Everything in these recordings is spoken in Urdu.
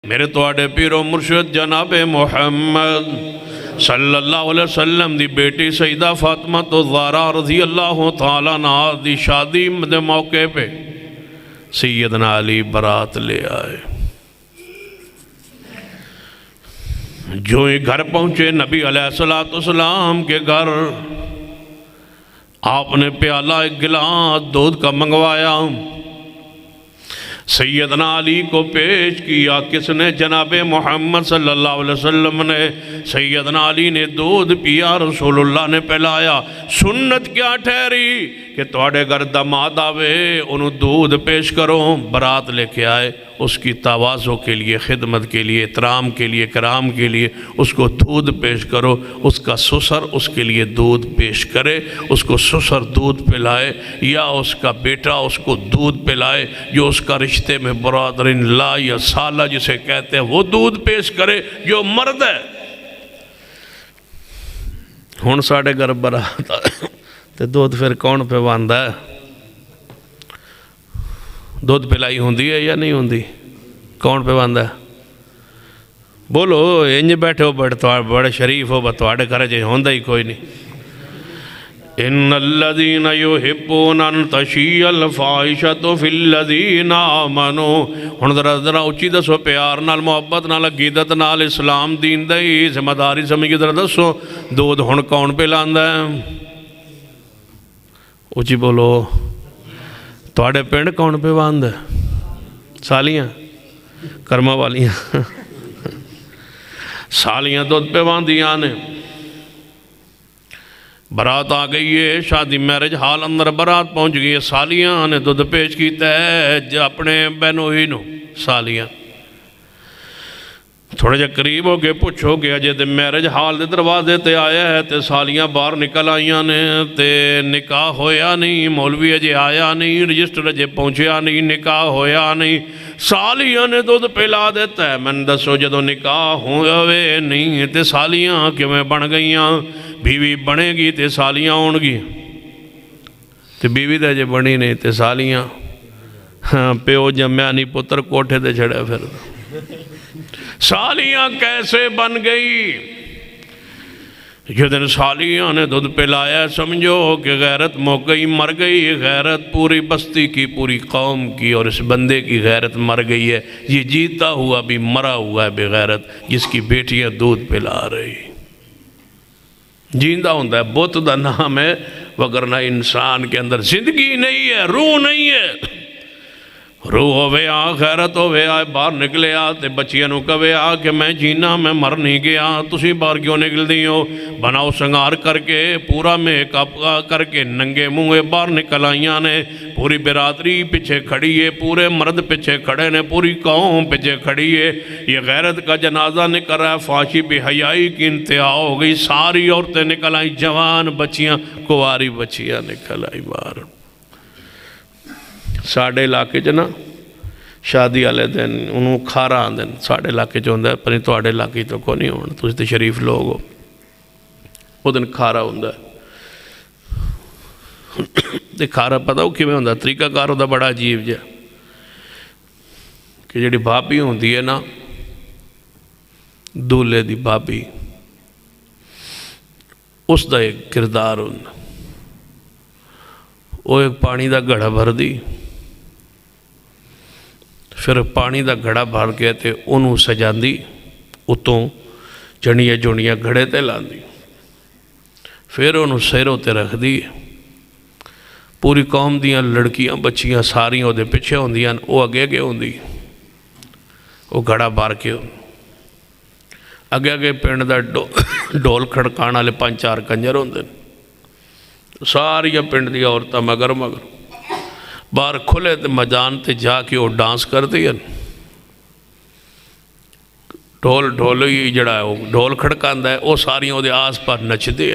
میرے توڑے پیرو مرشد جناب محمد صلی اللہ علیہ وسلم دی بیٹی سیدہ فاطمہ الزہرا رضی اللہ تعالیٰ عنہ دی شادی دے موقع پہ سیدنا علی برات لے آئے۔ جو ہی گھر پہنچے نبی علیہ السلام کے گھر، آپ نے پیالہ ایک گلاس دودھ کا منگوایا، سیدنا علی کو پیش کیا۔ کس نے؟ جناب محمد صلی اللہ علیہ وسلم نے۔ سیدنا علی نے دودھ پیا، رسول اللہ نے پلایا۔ سنت کیا ٹھہری کہ توڑے گھر داماد آوے انہوں دودھ پیش کرو۔ برات لے کے آئے، اس کی تواضع کے لیے، خدمت کے لیے، احترام کے لیے، کرام کے لیے اس کو دودھ پیش کرو۔ اس کا سسر اس کے لیے دودھ پیش کرے، اس کو سسر دودھ پلائے یا اس کا بیٹا اس کو دودھ پلائے، جو اس کا رشتے میں برادرین لا یا سالہ جسے کہتے ہیں وہ دودھ پیش کرے جو مرد ہے۔ ہون ساڑھے گھر برات تے دودھ پھر کون پہ باندھا ہے؟ دودھ پلائی ہوندی ہے یا نہیں ہوندی؟ کون پہ باندھا ہے؟ بولو، انج بیٹھے ہو بڑے شریف ہو، بتواڑے کرے جائے ہوندہ ہی کوئی نہیں۔ ان الذین یحبون ان تشیع الفاحشۃ فی الذین آمنوا۔ ہن ذرا اچھی دسو، پیار نال، محبت نال، عقیدت نال، اسلام دین دی ذمہ داری سمجھ کے ذرا دسو، دودھ ہن کون پہ لاندا ہے؟ اچھی بولو، تواڑے پنڈ کون پہ باندھ ہے؟ سالیاں کرما والیاں سالیاں دودھ پہ باندھیاں نے۔ برات آ گئی ہے، شادی میرج حال اندر برات پہنچ گئی ہے، سالیاں نے دودھ پیش کیتا ہے اپنے بہنوئی نو۔ سالیاں تھوڑے جا قریب ہو کے پوچھو کہ اجے تے میرج حال دے دروازے تے آیا ہے تے سالیاں باہر نکل آئیاں نے تے نکاح ہویا نہیں، مولوی اجے آیا نہیں، رجسٹر اجے پہنچیا نہیں، نکاح ہویا نہیں۔ سالیاں نے دودھ پلا دیتا ہے۔ میں نے دسو جدو نکاح ہوئے نہیں تے سالیاں کیویں بن گئیاں؟ بیوی بنے گی تے سالیاں ہون گی، تے بیوی تے اجے بنی نہیں تے سالیاں۔ پیو جمعہ نہیں پتر کوٹھے تے چھڑے پھر۔ سالیاں کیسے بن گئی؟ جدن سالیاں نے دودھ پلایا، سمجھو کہ غیرت موک گئی، مر گئی۔ غیرت پوری بستی کی، پوری قوم کی، اور اس بندے کی غیرت مر گئی ہے۔ یہ جیتا ہوا بھی مرا ہوا ہے بے غیرت، جس کی بیٹیاں دودھ پلا رہی۔ جیندہ ہوندہ ہے، بت دا نام ہے، وگرنہ انسان کے اندر زندگی نہیں ہے، روح نہیں ہے۔ روح ہوئے آ، غیرت ہوئے آ، باہر نکلے آ تے بچیاں نو کہے آ کہ میں جینا، میں مر نہیں گیا، تسی باہر کیوں نکل دی ہو؟ بناؤ سنگار کر کے، پورا میک اپ کر کے، ننگے منہ باہر نکل آئیاں نے۔ پوری برادری پیچھے کھڑی ہے، پورے مرد پیچھے کھڑے نے، پوری قوم پیچھے کھڑی ہے۔ یہ غیرت کا جنازہ نکل رہا ہے، فحاشی بے حیائی کی انتہا ہو گئی۔ ساری عورتیں نکل آئیں، جوان بچیاں، کنواری بچیاں نکل آئی باہر۔ ساڑھے علاقے چنا شادی والے دن انہوں کھارا آن دن، ساڑھے علاقے چاہتا ہے پر تو آڑے علاقے تو کو نہیں ہونا، تو اس تے شریف لوگ ہو، وہ دن کھارا ہوندہ ہے۔ کھارا پتہ ہو کیوں ہوندہ؟ طریقہ کار ہوندہ بڑا عجیب جا کہ جڑی بھابی ہوندی ہے نا، دولے دی بھابی، اس دا ایک کردار ہوندہ۔ وہ ایک پانی دا گھڑا بھر دی، پھر پانی دا گھڑا بھر کے تے انہوں سجان دی، اتوں چڑیاں جوڑیاں گھڑے تے لان دی، پھر انہوں سیروں تے رکھ دی۔ پوری قوم دیاں لڑکیاں بچیاں ساریاں دے پچھے ہوندیاں، وہ اگے اگے ہوندی، وہ گھڑا بھر کے اگے اگے پنڈ دا ڈول کھڑکانا لے 5-4 کنجر ہوندے، ساریاں پنڈ دی عورتاں مگر باہر کھلے تے میدان تے جا کے وہ ڈانس کر دیا۔ ڈھول ہی جڑا ہے وہ ڈھول کھڑکاندہ ہے، وہ ساریاں دے آس پاس نچ دے۔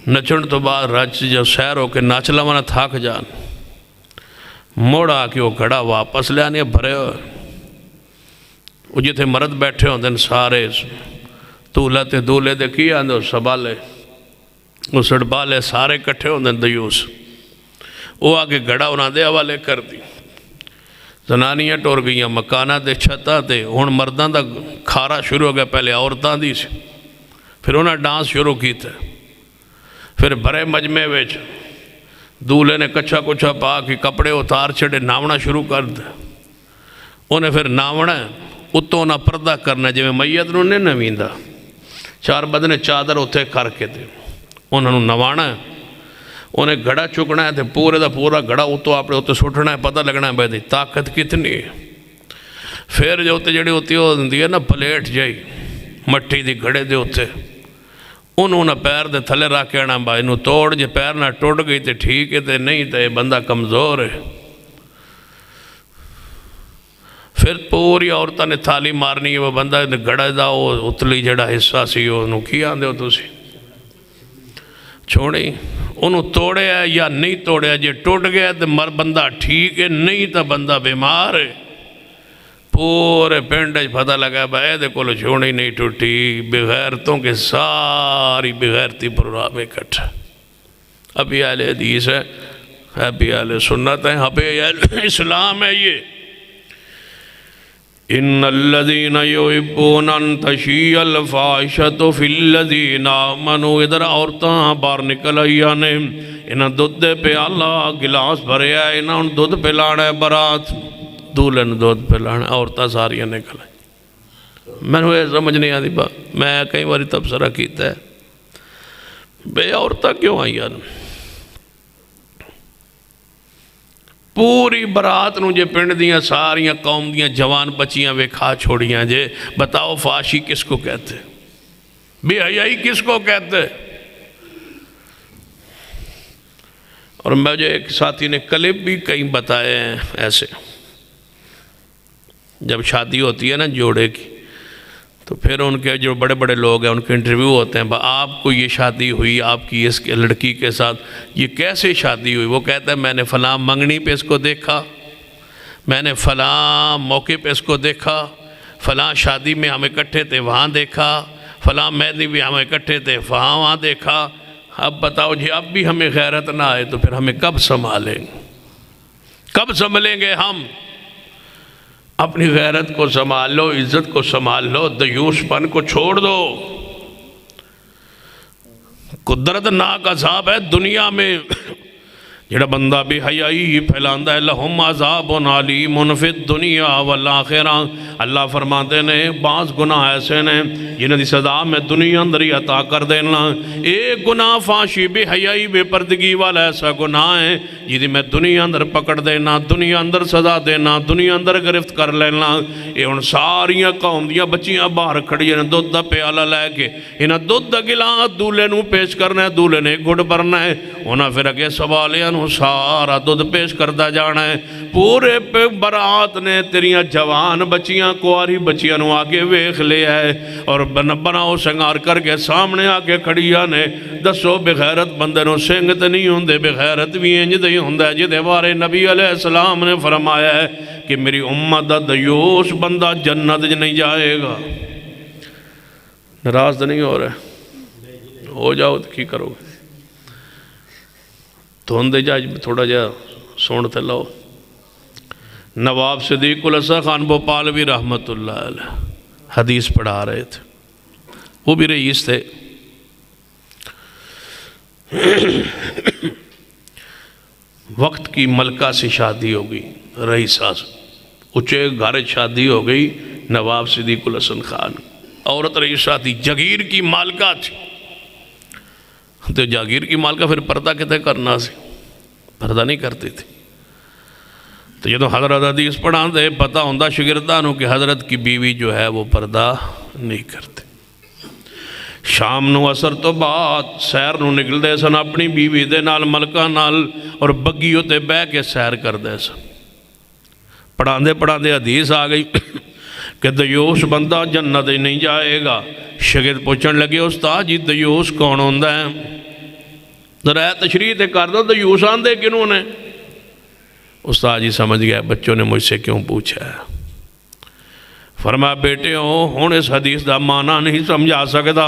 نچن تو بعد رچ جو سیر ہو کے ناچ لوانا تھاک جان، موڑا کے وہ گھڑا واپس لے آنے بھرے ہوئے۔ وہ جتھے مرد بیٹھے ہوں دن سارے دولہ تے دولے دے کی آندے سبالے، وہ سڑبالے سارے کٹھے ہوں دن دیوس، وہ آگے گھڑا انہاں دے حوالے کر دی۔ زنانیاں ٹر گئی مکانہ دے چھتاں تے، ہن مرداں دا کھارا شروع ہو گیا، پہلے عورتاں دی سی، پھر انہاں ڈانس شروع کیتا، پھر بڑے مجمع وچ دولے نے کچھا کچھا پا کے کپڑے اتار چھڑے ناونا شروع کر دے، انہیں پھر ناونا اتوں نہ پردہ کرنا جو میت نو نہیں نویندا، چار بدنے چادر اتھے کر کے دے انہوں نوانا ہے، انہیں گھڑا چکنا ہے تے پورے دا پورا گھڑا اتو آپ نے اتو سٹھنا ہے، پتہ لگنا ہے بھائی طاقت کتنی ہے۔ پھر جو اتنے جڑی ہوتی ہے نا پلیٹ جائی مٹی دی گھڑے دے اتھے، انہوں نے پیر دے تھلے رکھ کے آنا بھائی نو توڑ جے پیر نہ ٹوٹ گئی تے ٹھیک ہے تے نہیں تے بندہ کمزور ہے۔ پھر پوری عورتہ نے تھالی مارنی ہے، وہ بندہ گھڑا دا وہ اتلی جڑا حصہ سی انہوں کی آن دے ہو تو سی چھوڑی انہوں توڑے ہے یا نہیں توڑے ہے، جے ٹوٹ گیا تو مر بندہ ٹھیک ہے، نہیں تو بندہ بیمار ہے۔ پورے پینڈے پتہ لگا بھائی دے کولو چھوڑی نہیں ٹوٹی، بغیرتوں کے ساری بغیرتی پروگرام اکٹھا۔ ابھی اہل حدیث ہے، ابھی اہل سنت ہے، ابھی اہل اسلام ہے۔ یہ ان الذین یحبون ان تشیع الفاحشۃ فی الذین آمنوا، ادھر عورتاں باہر نکل آئیاں نے، انہاں دودھ پہ اللہ گلاس بھرے آئے، انہاں دودھ پلانا ہے برات، دولے نے دودھ پلانا، عورتاں ساریاں نکل آئی۔ میں نے سمجھ نہیں آتی بات، میں کئی باری تبصرہ کیتا ہے بے عورتاں کیوں آئیاں؟ پوری برات نو جے پنڈ دیاں ساریاں قوم دیاں جوان بچیاں ویکھا چھوڑیاں جے، بتاؤ فحاشی کس کو کہتے، بے حیائی کس کو کہتے؟ اور مجھے ایک ساتھی نے کلپ بھی کئی بتائے ہیں ایسے، جب شادی ہوتی ہے نا جوڑے کی تو پھر ان کے جو بڑے بڑے لوگ ہیں ان کے انٹرویو ہوتے ہیں، آپ کو یہ شادی ہوئی آپ کی اس لڑکی کے ساتھ، یہ کیسے شادی ہوئی؟ وہ کہتا ہے میں نے فلاں منگنی پہ اس کو دیکھا، میں نے فلاں موقع پہ اس کو دیکھا، فلاں شادی میں ہم اکٹھے تھے وہاں دیکھا، فلاں مہندی بھی ہم اکٹھے تھے وہاں دیکھا۔ اب بتاؤ جی اب بھی ہمیں غیرت نہ آئے تو پھر ہمیں کب سنبھالیں گے؟ کب سنبھلیں گے ہم؟ اپنی غیرت کو سنبھال لو، عزت کو سنبھال لو، دیوس پن کو چھوڑ دو۔ قدرت ناک عذاب ہے دنیا میں، جڑا بندہ بے حیائی پھیلاندہ ہے، لہم عذاب علیم فی الدنیا والآخرہ، اللہ فرماتے ہیں بعض گناہ ایسے ہیں جنہاں دی سزا میں دنیا اندر ہی عطا کر دینا۔ ایک گناہ فحاشی بے حیائی بے پردگی والا ایسا گناہ ہے جدی میں دنیا اندر پکڑ دینا، دنیا اندر سزا دینا، دنیا اندر گرفت کر لینا۔ یہ ان ساریاں قوم دیاں بچیاں باہر کھڑی ہیں دودھ دا پیالہ لے کے، انہاں دودھ دا گلاس دولے نو پیش کرنا ہے، دولے نے گھٹ بھرنا ہے، انہاں پھر اگے سوالیاں نو سارا دودھ پیش کردہ جانا ہے۔ پورے پہ برات نے تیریاں جوان بچیاں کواری بچیاں نو آگے ویخ لیا ہے اور بناؤ سنگار کر کے سامنے آگے کھڑیاں نے۔ دسو بغیرت بندے نو سنگت نہیں ہوندے، بغیرت بھی انج دے ہوندہ ہے جدے بارے نبی علیہ السلام نے فرمایا ہے کہ میری امت دا دیوس بندہ جنت نہیں جائے گا۔ ناراض نہیں ہو رہے ہو جاؤ تو کی کرو گے؟ تو ہندے جاج تھوڑا جا سونتے لاؤ۔ نواب صدیق الاسا خان بھوپالوی رحمت اللہ علیہ حدیث پڑھا رہے تھے، وہ بھی رئیس تھے۔ وقت کی ملکہ سے شادی ہو گئی، رئیس اچھے گھر شادی ہو گئی نواب صدیق الحسن خان، عورت رئیسہ تھی، جاگیر کی مالکہ تھی۔ تو جاگیر کی مالکہ پھر پردہ کتے کرنا سی، پردہ نہیں کرتی تھی۔ تو یہ تو حضرت حدیث پڑھا دے پتہ ہوندہ شگردانوں کہ حضرت کی بیوی جو ہے وہ پردہ نہیں کرتے۔ شام نو اثر تو بعد سیر نو نکل دے سن اپنی بیوی دے نال ملکہ نال اور بگیوں تے بے کے سیر کر دے سن۔ پڑھا دے حدیث آ گئی کہ دیوس بندہ جنت نہیں جائے گا۔ شگرد پوچھن لگے استاد جی دیوس کون ہوندہ ہے؟ ذرا تشریح تے کر دو دیوس آندے کنوں نے؟ استاد جی سمجھ گیا بچوں نے مجھ سے کیوں پوچھا ہے۔ فرمایا بیٹے ہوں اس حدیث دا معنی نہیں سمجھا سکتا،